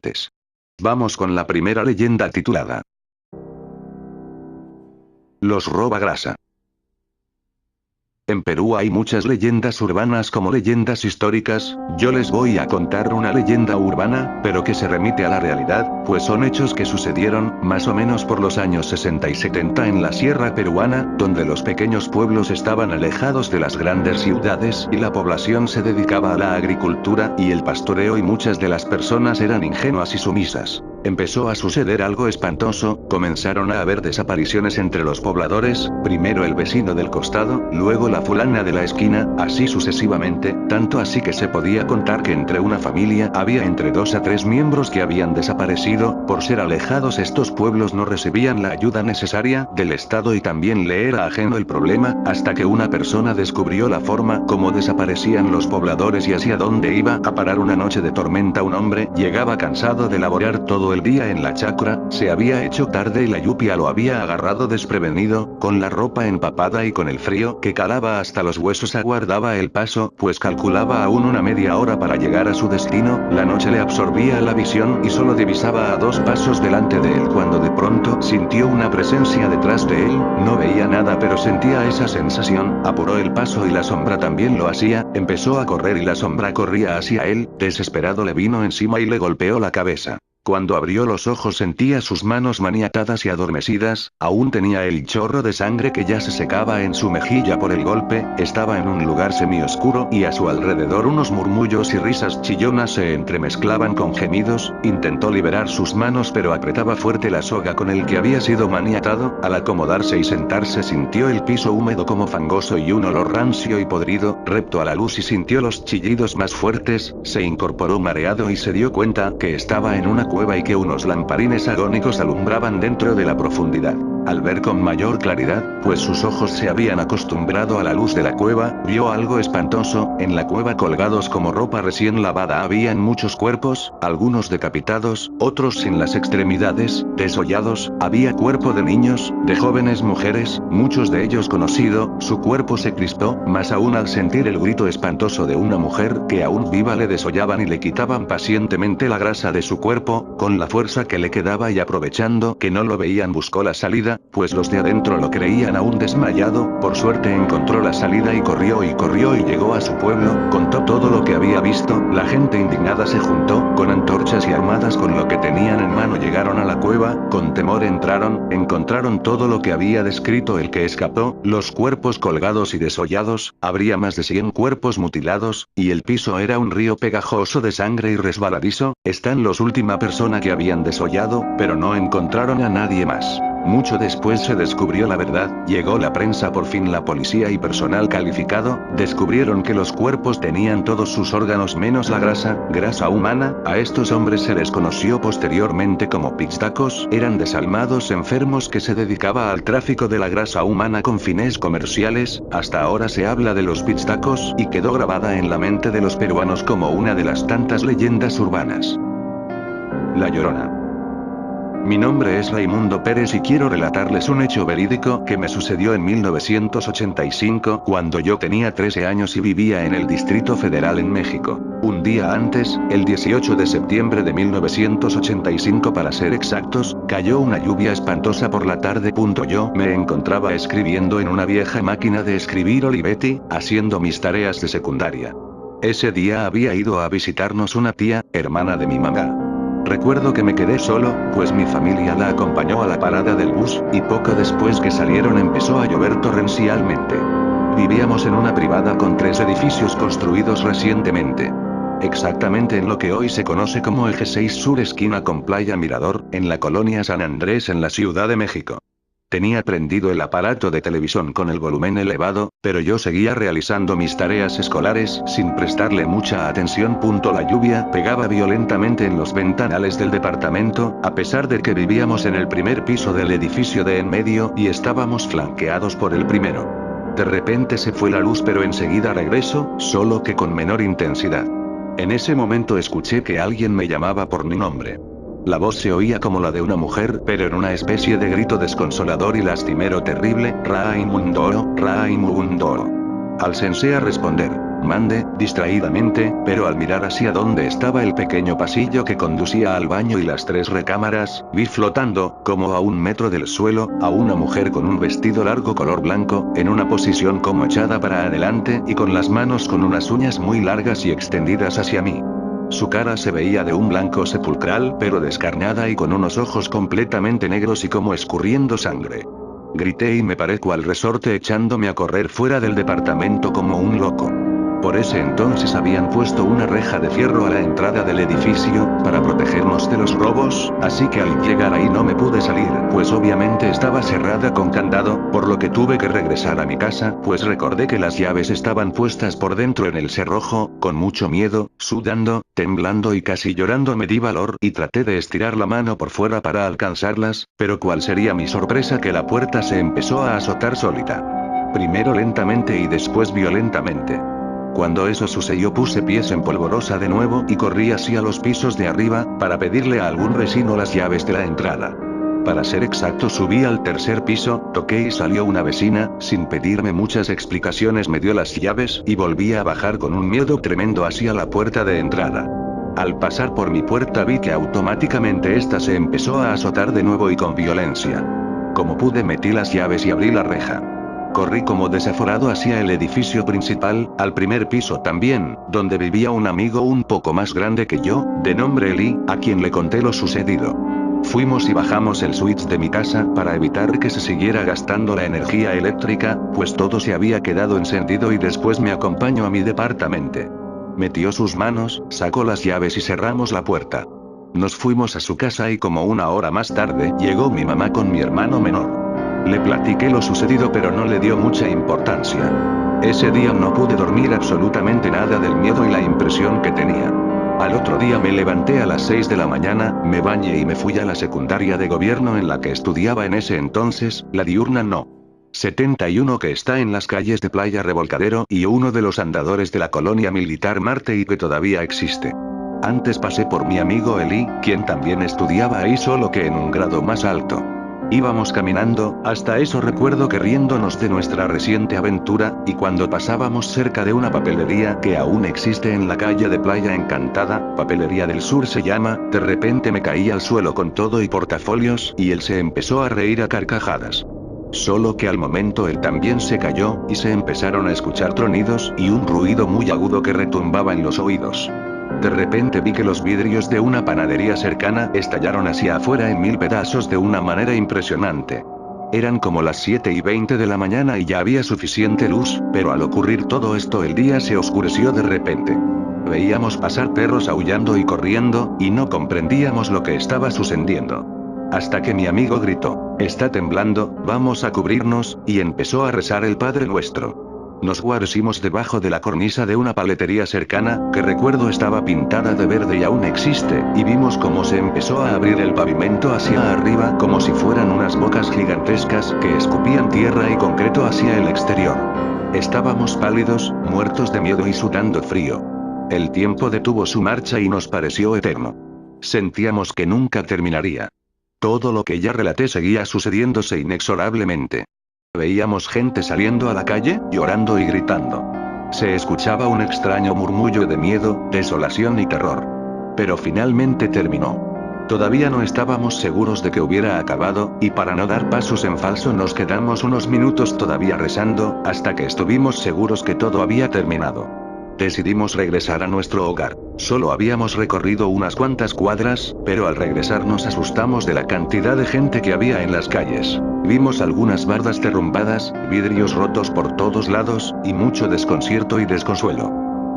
fuertes. Vamos con la primera leyenda titulada Los roba grasa. En Perú hay muchas leyendas urbanas como leyendas históricas. Yo les voy a contar una leyenda urbana, pero que se remite a la realidad, pues son hechos que sucedieron, más o menos por los años 60 y 70 en la sierra peruana, donde los pequeños pueblos estaban alejados de las grandes ciudades y la población se dedicaba a la agricultura y el pastoreo y muchas de las personas eran ingenuas y sumisas. Empezó a suceder algo espantoso, comenzaron a haber desapariciones entre los pobladores, primero el vecino del costado, luego la fulana de la esquina, así sucesivamente, tanto así que se podía contar que entre una familia había entre 2 a 3 miembros que habían desaparecido. Por ser alejados estos pueblos no recibían la ayuda necesaria del Estado y también le era ajeno el problema, hasta que una persona descubrió la forma como desaparecían los pobladores y hacia dónde iba a parar una noche de tormenta. Un hombre llegaba cansado de laborar todo el día en la chacra, se había hecho tarde y la lluvia lo había agarrado desprevenido, con la ropa empapada y con el frío que calaba hasta los huesos aguardaba el paso, pues calculaba aún una media hora para llegar a su destino. La noche le absorbía la visión y solo divisaba a 2 pasos delante de él cuando de pronto sintió una presencia detrás de él. No veía nada pero sentía esa sensación, apuró el paso y la sombra también lo hacía, empezó a correr y la sombra corría hacia él, desesperado le vino encima y le golpeó la cabeza. Cuando abrió los ojos sentía sus manos maniatadas y adormecidas, aún tenía el chorro de sangre que ya se secaba en su mejilla por el golpe, estaba en un lugar semioscuro y a su alrededor unos murmullos y risas chillonas se entremezclaban con gemidos. Intentó liberar sus manos pero apretaba fuerte la soga con el que había sido maniatado. Al acomodarse y sentarse sintió el piso húmedo como fangoso y un olor rancio y podrido, repto a la luz y sintió los chillidos más fuertes, se incorporó mareado y se dio cuenta que estaba en una cueva y que unos lamparines agónicos alumbraban dentro de la profundidad. Al ver con mayor claridad, pues sus ojos se habían acostumbrado a la luz de la cueva, vio algo espantoso. En la cueva colgados como ropa recién lavada habían muchos cuerpos, algunos decapitados, otros sin las extremidades, desollados, había cuerpo de niños, de jóvenes mujeres, muchos de ellos conocido. Su cuerpo se crispó, más aún al sentir el grito espantoso de una mujer que aún viva le desollaban y le quitaban pacientemente la grasa de su cuerpo, con la fuerza que le quedaba y aprovechando que no lo veían buscó la salida, pues los de adentro lo creían aún desmayado. Por suerte encontró la salida y corrió y llegó a su pueblo, contó todo lo que había visto. La gente indignada se juntó, con antorchas y armadas con lo que tenían en mano llegaron a la cueva, con temor encontraron todo lo que había descrito el que escapó, los cuerpos colgados y desollados, habría más de 100 cuerpos mutilados, y el piso era un río pegajoso de sangre y resbaladizo. Están los última persona que habían desollado, pero no encontraron a nadie más. Mucho después se descubrió la verdad, llegó la prensa, por fin la policía y personal calificado, descubrieron que los cuerpos tenían todos sus órganos menos la grasa humana. A estos hombres se les conoció posteriormente como pixtacos, eran desalmados enfermos que se dedicaba al tráfico de la grasa humana con fines comerciales. Hasta ahora se habla de los pixtacos y quedó grabada en la mente de los peruanos como una de las tantas leyendas urbanas. La Llorona. Mi nombre es Raimundo Pérez y quiero relatarles un hecho verídico que me sucedió en 1985 cuando yo tenía 13 años y vivía en el Distrito Federal en México. Un día antes, el 18 de septiembre de 1985 para ser exactos, cayó una lluvia espantosa por la tarde. Yo me encontraba escribiendo en una vieja máquina de escribir Olivetti, haciendo mis tareas de secundaria. Ese día había ido a visitarnos una tía, hermana de mi mamá. Recuerdo que me quedé solo, pues mi familia la acompañó a la parada del bus, y poco después que salieron empezó a llover torrencialmente. Vivíamos en una privada con 3 edificios construidos recientemente. Exactamente en lo que hoy se conoce como Eje 6 Sur esquina con Playa Mirador, en la colonia San Andrés en la Ciudad de México. Tenía prendido el aparato de televisión con el volumen elevado, pero yo seguía realizando mis tareas escolares sin prestarle mucha atención. La lluvia pegaba violentamente en los ventanales del departamento, a pesar de que vivíamos en el primer piso del edificio de en medio y estábamos flanqueados por el primero. De repente se fue la luz pero enseguida regresó, solo que con menor intensidad. En ese momento escuché que alguien me llamaba por mi nombre. La voz se oía como la de una mujer, pero en una especie de grito desconsolador y lastimero terrible: Raimundo, Raimundo. Alcancé a responder: Mande, distraídamente, pero al mirar hacia donde estaba el pequeño pasillo que conducía al baño y las 3 recámaras, vi flotando, como a 1 metro del suelo, a una mujer con un vestido largo color blanco, en una posición como echada para adelante y con las manos con unas uñas muy largas y extendidas hacia mí. Su cara se veía de un blanco sepulcral pero descarnada y con unos ojos completamente negros y como escurriendo sangre. Grité y me paré cual resorte echándome a correr fuera del departamento como un loco. Por ese entonces habían puesto una reja de fierro a la entrada del edificio, para protegernos de los robos, así que al llegar ahí no me pude salir, pues obviamente estaba cerrada con candado, por lo que tuve que regresar a mi casa, pues recordé que las llaves estaban puestas por dentro en el cerrojo. Con mucho miedo, sudando, temblando y casi llorando me di valor y traté de estirar la mano por fuera para alcanzarlas, pero cuál sería mi sorpresa que la puerta se empezó a azotar solita. Primero lentamente y después violentamente. Cuando eso sucedió puse pies en polvorosa de nuevo y corrí hacia los pisos de arriba, para pedirle a algún vecino las llaves de la entrada. Para ser exacto subí al 3er piso, toqué y salió una vecina, sin pedirme muchas explicaciones me dio las llaves y volví a bajar con un miedo tremendo hacia la puerta de entrada. Al pasar por mi puerta vi que automáticamente esta se empezó a azotar de nuevo y con violencia. Como pude metí las llaves y abrí la reja. Corrí como desaforado hacia el edificio principal, al 1er piso también, donde vivía un amigo un poco más grande que yo, de nombre Eli, a quien le conté lo sucedido. Fuimos y bajamos el switch de mi casa para evitar que se siguiera gastando la energía eléctrica, pues todo se había quedado encendido y después me acompañó a mi departamento. Metió sus manos, sacó las llaves y cerramos la puerta. Nos fuimos a su casa y como 1 hora más tarde llegó mi mamá con mi hermano menor. Le platiqué lo sucedido pero no le dio mucha importancia. Ese día no pude dormir absolutamente nada del miedo y la impresión que tenía. Al otro día me levanté a las 6 de la mañana, me bañé y me fui a la secundaria de gobierno en la que estudiaba en ese entonces, la diurna No. 71 que está en las calles de Playa Revolcadero y uno de los andadores de la colonia militar Marte y que todavía existe. Antes pasé por mi amigo Eli, quien también estudiaba ahí solo que en un grado más alto. Íbamos caminando, hasta eso recuerdo que riéndonos de nuestra reciente aventura, y cuando pasábamos cerca de una papelería que aún existe en la calle de Playa Encantada, Papelería del Sur se llama, de repente me caí al suelo con todo y portafolios y él se empezó a reír a carcajadas. Solo que al momento él también se cayó, y se empezaron a escuchar tronidos y un ruido muy agudo que retumbaba en los oídos. De repente vi que los vidrios de una panadería cercana estallaron hacia afuera en 1000 pedazos de una manera impresionante. Eran como las 7:20 de la mañana y ya había suficiente luz, pero al ocurrir todo esto el día se oscureció de repente. Veíamos pasar perros aullando y corriendo, y no comprendíamos lo que estaba sucediendo. Hasta que mi amigo gritó: «Está temblando, vamos a cubrirnos», y empezó a rezar el Padre Nuestro. Nos guarecimos debajo de la cornisa de una paletería cercana, que recuerdo estaba pintada de verde y aún existe, y vimos cómo se empezó a abrir el pavimento hacia arriba como si fueran unas bocas gigantescas que escupían tierra y concreto hacia el exterior. Estábamos pálidos, muertos de miedo y sudando frío. El tiempo detuvo su marcha y nos pareció eterno. Sentíamos que nunca terminaría. Todo lo que ya relaté seguía sucediéndose inexorablemente. Veíamos gente saliendo a la calle, llorando y gritando. Se escuchaba un extraño murmullo de miedo, desolación y terror. Pero finalmente terminó. Todavía no estábamos seguros de que hubiera acabado, y para no dar pasos en falso nos quedamos unos minutos todavía rezando, hasta que estuvimos seguros que todo había terminado. Decidimos regresar a nuestro hogar. Solo habíamos recorrido unas cuantas cuadras, pero al regresar nos asustamos de la cantidad de gente que había en las calles. Vimos algunas bardas derrumbadas, vidrios rotos por todos lados, y mucho desconcierto y desconsuelo.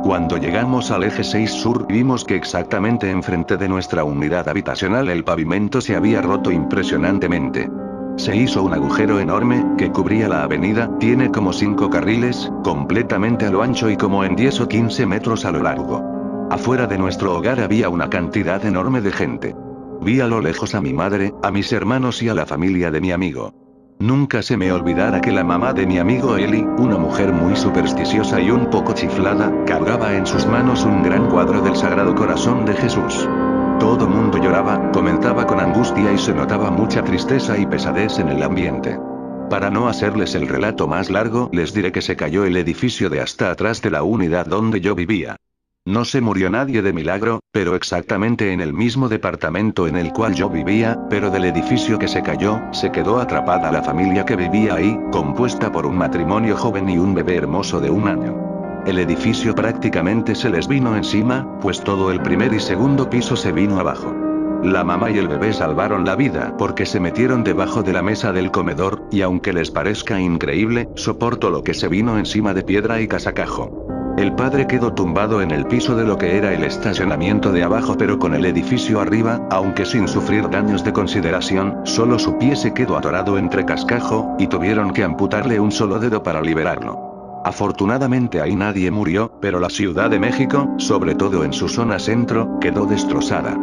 Cuando llegamos al eje 6 sur vimos que exactamente enfrente de nuestra unidad habitacional el pavimento se había roto impresionantemente. Se hizo un agujero enorme, que cubría la avenida, tiene como 5 carriles, completamente a lo ancho y como en 10 o 15 metros a lo largo. Afuera de nuestro hogar había una cantidad enorme de gente. Vi a lo lejos a mi madre, a mis hermanos y a la familia de mi amigo. Nunca se me olvidará que la mamá de mi amigo Eli, una mujer muy supersticiosa y un poco chiflada, cargaba en sus manos un gran cuadro del Sagrado Corazón de Jesús. Todo mundo lloraba, comentaba con angustia y se notaba mucha tristeza y pesadez en el ambiente. Para no hacerles el relato más largo, les diré que se cayó el edificio de hasta atrás de la unidad donde yo vivía. No se murió nadie de milagro, pero exactamente en el mismo departamento en el cual yo vivía, pero del edificio que se cayó, se quedó atrapada la familia que vivía ahí, compuesta por un matrimonio joven y un bebé hermoso de 1 año. El edificio prácticamente se les vino encima, pues todo el primer y segundo piso se vino abajo. La mamá y el bebé salvaron la vida porque se metieron debajo de la mesa del comedor, y aunque les parezca increíble, soporto lo que se vino encima de piedra y casacajo. El padre quedó tumbado en el piso de lo que era el estacionamiento de abajo, pero con el edificio arriba, aunque sin sufrir daños de consideración, solo su pie se quedó atorado entre cascajo, y tuvieron que amputarle un solo dedo para liberarlo. Afortunadamente ahí nadie murió, pero la Ciudad de México, sobre todo en su zona centro, quedó destrozada.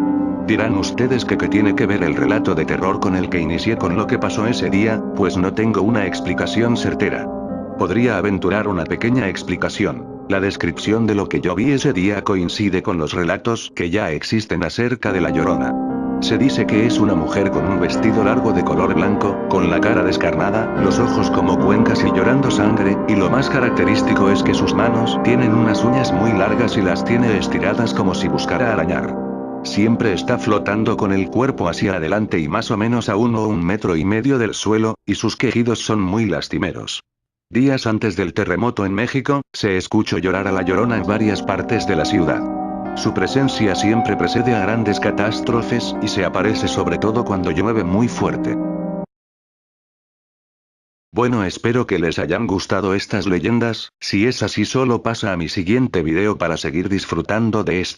Dirán ustedes que qué tiene que ver el relato de terror con el que inicié con lo que pasó ese día, pues no tengo una explicación certera. Podría aventurar una pequeña explicación. La descripción de lo que yo vi ese día coincide con los relatos que ya existen acerca de la Llorona. Se dice que es una mujer con un vestido largo de color blanco, con la cara descarnada, los ojos como cuencas y llorando sangre, y lo más característico es que sus manos tienen unas uñas muy largas y las tiene estiradas como si buscara arañar. Siempre está flotando con el cuerpo hacia adelante y más o menos a 1 o 1,5 metros del suelo, y sus quejidos son muy lastimeros. Días antes del terremoto en México, se escuchó llorar a la Llorona en varias partes de la ciudad. Su presencia siempre precede a grandes catástrofes, y se aparece sobre todo cuando llueve muy fuerte. Bueno, espero que les hayan gustado estas leyendas. Si es así, solo pasa a mi siguiente video para seguir disfrutando de esto.